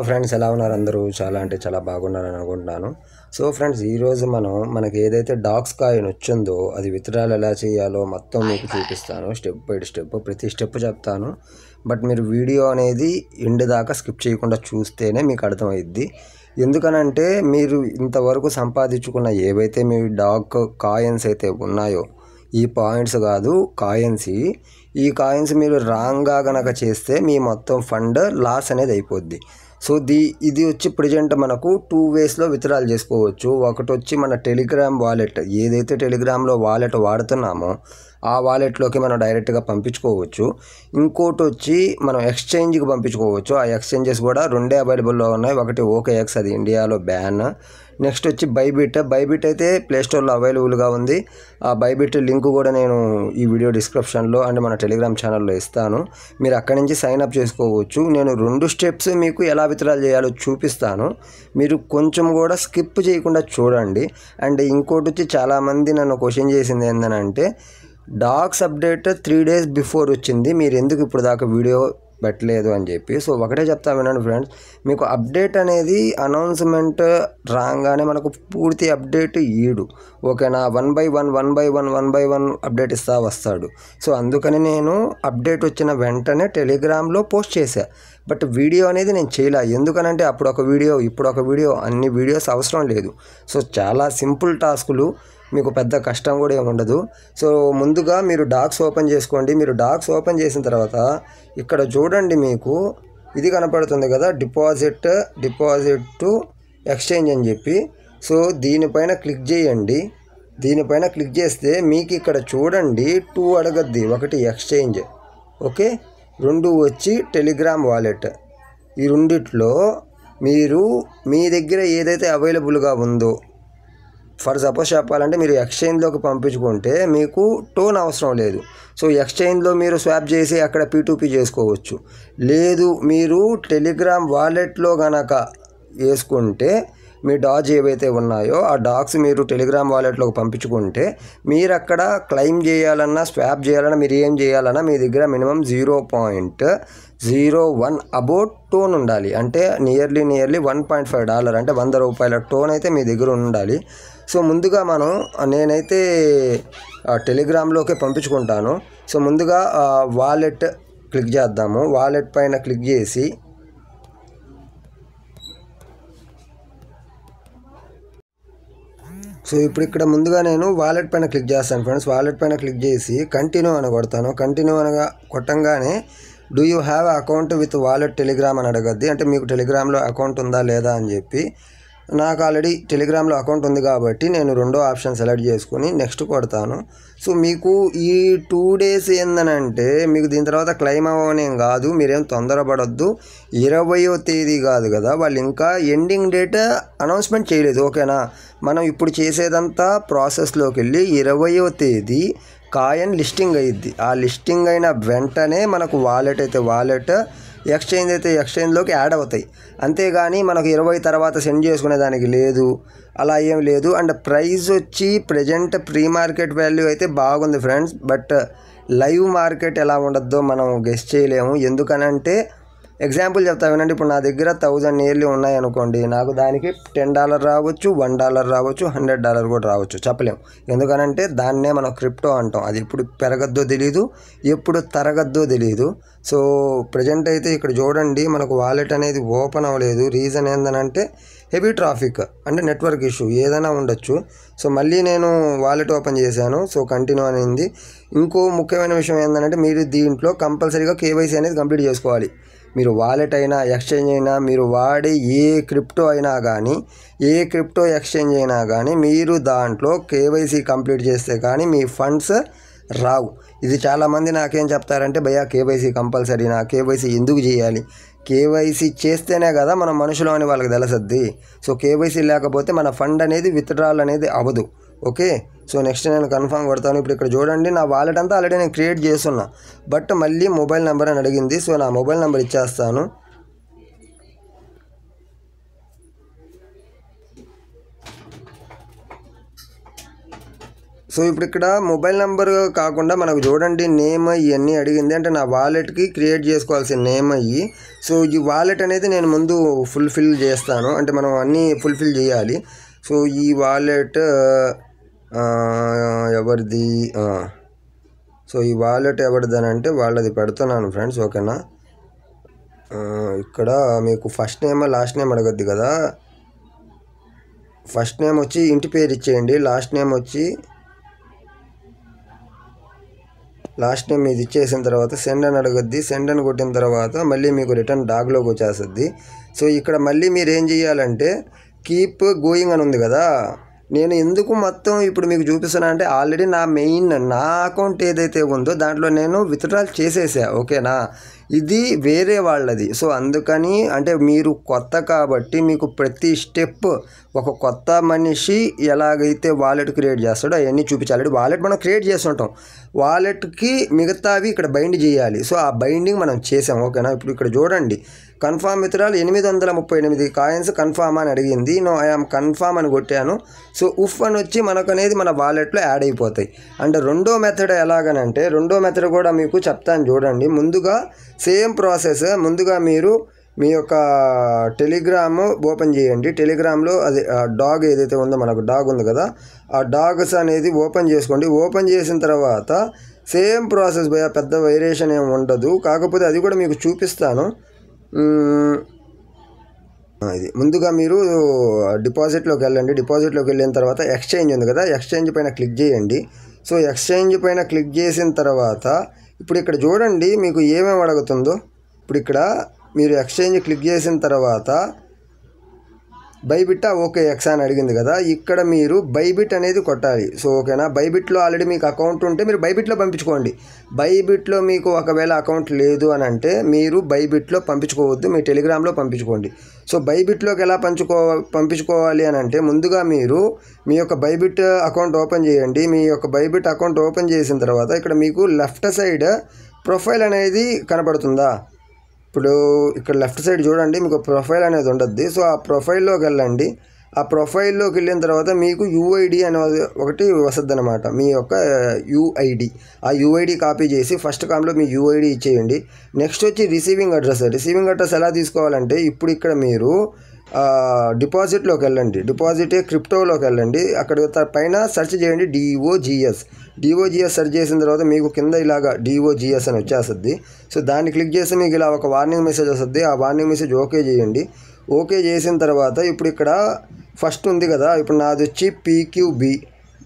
Friends ఎలా ఉన్నారు అందరూ చాలా అంటే చాలా బాగున్నారని అనుకుంటున్నాను. సో ఫ్రెండ్స్ ఈరోజు మనకి ఏదైతే డాగ్స్ కాయిన్ వచ్చిందో అది విత్డ్రాల్ ఎలా చేయాలో మొత్తం మీకు చూపిస్తాను. స్టెప్ బై స్టెప్ ప్రతి స్టెప్ చెప్తాను. బట్ మీరు వీడియో అనేది ఎండ్ దాకా స్కిప్ చేయకుండా చూస్తేనే మీకు అర్థమైద్ది. ఎందుకనంటే మీరు ఇంతవరకు సంపాదించుకున్న ఏవైతే మీ డాగ్ కాయిన్స్ అయితే ఉన్నాయో, ఈ పాయింట్స్ కాదు కాయిన్స్, ఈ కాయిన్స్ మీరు రాంగ్గా గనక చేస్తే మీ మొత్తం ఫండ్ లాస్ అనేది అయిపోద్ది. సో ఇది వచ్చి ప్రజెంట్ మనకు 2 వేస్లో విత్డ్రాల్ చేసుకోవచ్చు. ఒకటి వచ్చి మన టెలిగ్రామ్ వాలెట్, ఏదైతే టెలిగ్రామ్లో వాలెట్ వాడుతున్నామో ఆ వాలెట్లోకి మనం డైరెక్ట్గా పంపించుకోవచ్చు. ఇంకోటి వచ్చి మనం ఎక్స్చేంజ్కి పంపించుకోవచ్చు. ఆ ఎక్స్చేంజెస్ కూడా 2 అవైలబుల్లో ఉన్నాయి. ఒకటి OKX, అది ఇండియాలో బ్యాన్. నెక్స్ట్ వచ్చి బైబిట్ అయితే ప్లేస్టోర్లో అవైలబుల్గా ఉంది. ఆ బైబిట్ లింక్ కూడా నేను ఈ వీడియో డిస్క్రిప్షన్లో అండ్ మన టెలిగ్రామ్ ఛానల్లో ఇస్తాను. మీరు అక్కడి నుంచి సైన్ అప్ చేసుకోవచ్చు. నేను 2 స్టెప్స్ మీకు ఎలా విత్డ్రాల్ చేయాలో చూపిస్తాను. మీరు కొంచెం కూడా స్కిప్ చేయకుండా చూడండి. అండ్ ఇంకోటి వచ్చి చాలామంది నన్ను క్వశ్చన్ చేసింది ఏంటంటే, డాగ్స్ అప్డేట్ 3 days బిఫోర్ వచ్చింది, మీరు ఎందుకు ఇప్పుడు దాకా వీడియో పెట్టలేదు అని చెప్పి. సో ఒకటే చెప్తా వినండి ఫ్రెండ్స్, మీకు అప్డేట్ అనేది అనౌన్స్మెంట్ రాగానే మనకు పూర్తి అప్డేట్ ఈడు, ఓకేనా? 1 by 1 అప్డేట్ ఇస్తా వస్తాడు. సో అందుకని నేను అప్డేట్ వచ్చిన వెంటనే టెలిగ్రామ్లో పోస్ట్ చేశా. బట్ వీడియో అనేది నేను చేయలే. ఎందుకనంటే అప్పుడు ఒక వీడియో ఇప్పుడు ఒక వీడియో, అన్ని వీడియోస్ అవసరం లేదు. సో చాలా సింపుల్ టాస్కులు, మీకు పెద్ద కష్టం కూడా ఏముండదు. సో ముందుగా మీరు డాగ్స్ ఓపెన్ చేసుకోండి. మీరు డాగ్స్ ఓపెన్ చేసిన తర్వాత ఇక్కడ చూడండి, మీకు ఇది కనపడుతుంది కదా, డిపాజిట్ టు ఎక్స్చేంజ్ అని చెప్పి. సో దీనిపైన క్లిక్ చేయండి. దీనిపైన క్లిక్ చేస్తే మీకు ఇక్కడ చూడండి 2 అడగద్ది. ఒకటి ఎక్స్చేంజ్, ఓకే, 2 వచ్చి టెలిగ్రామ్ వాలెట్. ఈ రెండిట్లో మీరు మీ దగ్గర ఏదైతే అవైలబుల్గా ఉందో, ఫర్ సపోజ్ చెప్పాలంటే మీరు ఎక్స్చేంజ్లోకి పంపించుకుంటే మీకు టోన్ అవసరం లేదు. సో ఎక్స్చేంజ్లో మీరు స్వాప్ చేసి అక్కడ P2P చేసుకోవచ్చు. లేదు మీరు టెలిగ్రామ్ వాలెట్లో గనక వేసుకుంటే మీ డాగ్స్ ఏవైతే ఉన్నాయో ఆ డాగ్స్ మీరు టెలిగ్రామ్ వాలెట్లోకి పంపించుకుంటే మీరు అక్కడ క్లెయిమ్ చేయాలన్నా స్వాప్ చేయాలన్నా మీరు ఏం చేయాలన్నా మీ దగ్గర మినిమం 0.01 అబౌట్ టోన్ ఉండాలి. అంటే నియర్లీ $1.5, అంటే $100 టోన్ అయితే మీ దగ్గర ఉండాలి. సో ముందుగా నేనైతే టెలిగ్రామ్లోకి పంపించుకుంటాను. సో ముందుగా వాలెట్ క్లిక్ చేద్దాము. వాలెట్ పైన క్లిక్ చేసి సో ఇప్పుడు ఇక్కడ ముందుగా నేను వాలెట్ పైన క్లిక్ చేస్తాను ఫ్రెండ్స్. వాలెట్ పైన క్లిక్ చేసి కంటిన్యూ అని కొడతాను. కంటిన్యూ అనగా కొట్టంగానే do you have account with wallet Telegram అని అడగద్ది. అంటే మీకు టెలిగ్రామ్లో అకౌంట్ ఉందా లేదా అని చెప్పి. నాకు ఆల్రెడీ టెలిగ్రామ్లో అకౌంట్ ఉంది కాబట్టి నేను 2వ ఆప్షన్ సెలెక్ట్ చేసుకొని నెక్స్ట్ కొడతాను. సో మీకు ఈ 2 days ఏందనంటే మీకు దీని తర్వాత క్లెయిమ్ అవ్వనేం కాదు, మీరేం తొందరపడొద్దు. 20వ తేదీ కాదు కదా, వాళ్ళు ఇంకా ఎండింగ్ డేట్ అనౌన్స్మెంట్ చేయలేదు, ఓకేనా? మనం ఇప్పుడు చేసేదంతా ప్రాసెస్లోకి వెళ్ళి 20వ తేదీ కాయిన్ లిస్టింగ్ అయ్యిద్ది. ఆ లిస్టింగ్ అయిన వెంటనే మనకు వాలెట్ అయితే వాలెట్, ఎక్స్చేంజ్ అయితే ఎక్స్చేంజ్లోకి యాడ్ అవుతాయి. అంతేగాని మనకు 20 తర్వాత సెండ్ చేసుకునే దానికి లేదు, అలా ఏం లేదు. అండ్ ప్రైస్ వచ్చి ప్రజెంట్ ప్రీ మార్కెట్ వాల్యూ అయితే బాగుంది ఫ్రెండ్స్. బట్ లైవ్ మార్కెట్ ఎలా ఉండద్దో మనం గెస్ చేయలేము. ఎందుకనంటే ఎగ్జాంపుల్ చెప్తా వినండి. ఇప్పుడు నా దగ్గర 1000 నియర్లీ ఉన్నాయనుకోండి, నాకు దానికి $10 రావచ్చు, $1 రావచ్చు, $100 కూడా రావచ్చు, చెప్పలేము. ఎందుకనంటే దాన్నే మనం క్రిప్టో అంటాం. అది ఎప్పుడు పెరగద్దో తెలీదు, ఎప్పుడు తరగద్దో తెలీదు. సో ప్రజెంట్ అయితే ఇక్కడ చూడండి మనకు వాలెట్ అనేది ఓపెన్ అవ్వలేదు. రీజన్ ఏంటంటే హెవీ ట్రాఫిక్ అంటే నెట్వర్క్ ఇష్యూ ఏదైనా ఉండొచ్చు. సో మళ్ళీ నేను వాలెట్ ఓపెన్ చేశాను. సో కంటిన్యూ అనేది. ఇంకో ముఖ్యమైన విషయం ఏంటంటే మీరు దీంట్లో కంపల్సరీగా KYC అనేది కంప్లీట్ చేసుకోవాలి. మీరు వాలెట్ అయినా ఎక్స్చేంజ్ అయినా మీరు వాడే ఏ క్రిప్టో అయినా కానీ, ఏ క్రిప్టో ఎక్స్చేంజ్ అయినా కానీ మీరు దాంట్లో KYC కంప్లీట్ చేస్తే కానీ మీ ఫండ్స్ రావు. ఇది చాలామంది నాకేం చెప్తారంటే, భయ్యా KYC కంపల్సరీనా, KYC ఎందుకు చేయాలి? KYC చేస్తేనే కదా మనం మనుషులు అని వాళ్ళకి తెలుసద్ది. సో KYC లేకపోతే మన ఫండ్ అనేది విత్డ్రాల్ అనేది అవ్వదు, ఓకే? సో నెక్స్ట్ నేను కన్ఫర్మ్ కొడతాను. ఇప్పుడు ఇక్కడ చూడండి నా వాలెట్ అంతా ఆల్రెడీ నేను క్రియేట్ చేస్తున్నా. బట్ మళ్ళీ మొబైల్ నెంబర్ అని అడిగింది. సో నా మొబైల్ నెంబర్ ఇచ్చేస్తాను. సో ఇప్పుడు ఇక్కడ మొబైల్ నెంబర్ కాకుండా మనకు చూడండి నేమ్ ఇవన్నీ అడిగింది. అంటే నా వాలెట్కి క్రియేట్ చేసుకోవాల్సిన నేమ్ అయ్యి. సో ఈ వాలెట్ అనేది నేను ముందు ఫుల్ఫిల్ చేస్తాను, అంటే మనం అన్నీ ఫుల్ఫిల్ చేయాలి. సో ఈ వాలెట్ ఎవరిది, సో ఈ వాలెట్ ఎవరిది అని అంటే వాళ్ళది పెడుతున్నాను ఫ్రెండ్స్, ఓకేనా. ఇక్కడ మీకు ఫస్ట్ నేమ్ లాస్ట్ నేమ్ అడగద్ది కదా. ఫస్ట్ నేమ్ వచ్చి ఇంటి పేరు ఇచ్చేయండి, లాస్ట్ నేమ్ ఇది ఇచ్చేసిన తర్వాత సెండ్ అని అడగద్ది. సెండ్ అని కొట్టిన తర్వాత మళ్ళీ మీకు రిటర్న్ డాగ్లోకి వచ్చేస్తుంది. సో ఇక్కడ మళ్ళీ మీరు ఏం చేయాలంటే కీప్ గోయింగ్ అని ఉంది కదా. నేను ఎందుకు మొత్తం ఇప్పుడు మీకు చూపిస్తున్నా అంటే ఆల్రెడీ నా అకౌంట్ ఏదైతే ఉందో దాంట్లో నేను విత్డ్రాల్ చేసేసా, ఓకేనా. ఇది వేరే వాళ్ళది. సో అందుకని అంటే మీరు కొత్త కాబట్టి మీకు ప్రతి స్టెప్ ఒక కొత్త మనిషి ఎలాగైతే వాలెట్ క్రియేట్ చేస్తాడో అవన్నీ చూపించాలి. వాలెట్ మనం క్రియేట్ చేస్తుంటాం, వాలెట్కి మిగతావి ఇక్కడ బైండ్ చేయాలి. సో ఆ బైండింగ్ మనం చేసాం, ఓకేనా. ఇప్పుడు ఇక్కడ చూడండి, కన్ఫామ్ విత్డ్రాల్ 838 కాయిన్స్ కన్ఫామ్ అని అడిగింది. నో ఐఆమ్ కన్ఫామ్ అని కొట్టాను. సో ఉఫ్ అని వచ్చి మనకు అనేది మన వాలెట్లో యాడ్ అయిపోతాయి. అండ్ రెండో మెథడ్ ఎలాగనంటే, రెండో మెథడ్ కూడా మీకు చెప్తాను చూడండి. ముందుగా సేమ్ ప్రాసెస్, ముందుగా మీరు మీ యొక్క టెలిగ్రామ్ ఓపెన్ చేయండి. టెలిగ్రామ్లో అది డాగ్ ఏదైతే ఉందో, మనకు డాగ్ ఉంది కదా, ఆ డాగ్స్ అనేది ఓపెన్ చేసుకోండి. ఓపెన్ చేసిన తర్వాత సేమ్ ప్రాసెస్, పెద్ద వేరియేషన్ ఏమి ఉండదు. కాకపోతే అది కూడా మీకు చూపిస్తాను. ఇది ముందుగా మీరు డిపాజిట్లోకి వెళ్ళండి. డిపాజిట్లోకి వెళ్ళిన తర్వాత ఎక్స్చేంజ్ ఉంది కదా, ఎక్స్చేంజ్ పైన క్లిక్ చేయండి. సో ఎక్స్చేంజ్ పైన క్లిక్ చేసిన తర్వాత ఇప్పుడు ఇక్కడ చూడండి మీకు ఏమేమి అడుగుతుందో. ఇప్పుడు ఇక్కడ మీరు ఎక్స్చేంజ్ క్లిక్ చేసిన తర్వాత బైబిట్ ఓకే ఎక్స్ అని అడిగింది కదా, ఇక్కడ మీరు బైబిట్ అనేది కొట్టాలి. సో ఓకేనా. బైబిట్లో ఆల్రెడీ మీకు అకౌంట్ ఉంటే మీరు బైబిట్లో పంపించుకోండి. బైబిట్లో మీకు ఒకవేళ అకౌంట్ లేదు అని అంటే మీరు బైబిట్లో పంపించుకోవద్దు, మీ టెలిగ్రామ్లో పంపించుకోండి. సో బైబిట్లోకి ఎలా పంపించుకోవాలి అని అంటే, ముందుగా మీరు మీ యొక్క బైబిట్ అకౌంట్ ఓపెన్ చేయండి. మీ యొక్క బైబిట్ అకౌంట్ ఓపెన్ చేసిన తర్వాత ఇక్కడ మీకు లెఫ్ట్ సైడ్ ప్రొఫైల్ అనేది కనపడుతుందా. ఇప్పుడు ఇక్కడ లెఫ్ట్ సైడ్ చూడండి, మీకు ప్రొఫైల్ అనేది ఉండద్ది. సో ఆ ప్రొఫైల్లోకి వెళ్ళండి. ఆ ప్రొఫైల్లోకి వెళ్ళిన తర్వాత మీకు యూఐడి అనేది ఒకటి వస్తుంది అనమాట, మీ యొక్క యూఐడి. ఆ యూఐడి కాపీ చేసి ఫస్ట్ కామ్లో మీ యూఐడి ఇచ్చేయండి. నెక్స్ట్ వచ్చి రిసీవింగ్ అడ్రస్ ఎలా తీసుకోవాలంటే, ఇప్పుడు ఇక్కడ మీరు డిపాజిట్లోకి వెళ్ళండి, క్రిప్టోలోకి వెళ్ళండి. అక్కడ పైన సెర్చ్ చేయండి డిఓజిఎస్ సెర్చ్ చేసిన తర్వాత మీకు కింద ఇలాగా డిఓజిఎస్ అని వచ్చేస్తుంది. సో దాన్ని క్లిక్ చేస్తే మీకు ఇలా ఒక వార్నింగ్ మెసేజ్ వస్తుంది. ఆ వార్నింగ్ మెసేజ్ ఓకే చేయండి. ఓకే చేసిన తర్వాత ఇప్పుడు ఇక్కడ ఫస్ట్ ఉంది కదా, ఇప్పుడు నాది వచ్చి పీక్యూబీ,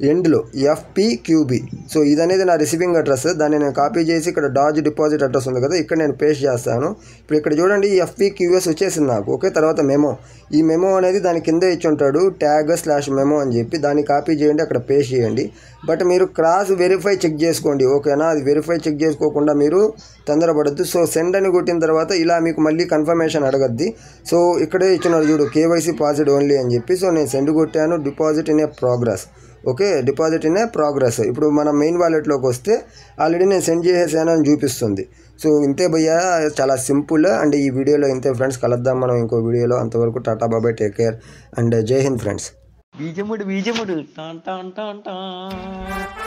ఎండ్లో FPQB. సో ఇదనేది నా రిసీవింగ్ అడ్రస్. దాన్ని నేను కాపీ చేసి ఇక్కడ డాజ్ డిపాజిట్ అడ్రస్ ఉంది కదా, ఇక్కడ నేను పేస్ట్ చేస్తాను. ఇప్పుడు ఇక్కడ చూడండి FPQS వచ్చేసింది నాకు, ఓకే. తర్వాత మెమో, ఈ మెమో అనేది దాని కింద ఇచ్చి ఉంటాడు tag/memo అని చెప్పి, దాన్ని కాపీ చేయండి, అక్కడ పేస్ట్ చేయండి. బట్ మీరు క్రాస్ వెరిఫై చెక్ చేసుకోండి, ఓకేనా. అది వెరిఫై చెక్ చేసుకోకుండా మీరు తొందరపడద్దు. సో సెండ్ అని కొట్టిన తర్వాత ఇలా మీకు మళ్ళీ కన్ఫర్మేషన్ అడగద్ది. సో ఇక్కడే ఇచ్చినాడు చూడు, KYC పాస్వర్డ్ ఓన్లీ అని చెప్పి. సో నేను సెండ్ కొట్టాను, deposit in a progress, okay. Deposit in a progress. ఇప్పుడు మన మెయిన్ వాలెట్లోకి వస్తే ఆల్రెడీ నేను సెండ్ చేసేసాను అని చూపిస్తుంది. సో ఇంతే భయ్యా, చాలా సింపుల్. అండ్ ఈ వీడియోలో ఇంతే ఫ్రెండ్స్. కలుద్దాం మనం ఇంకో వీడియోలో. అంతవరకు టాటా బాబాయ్, take care and Jai Hind friends. బీజముడు టాన్ టాన్ టాన్ టాన్.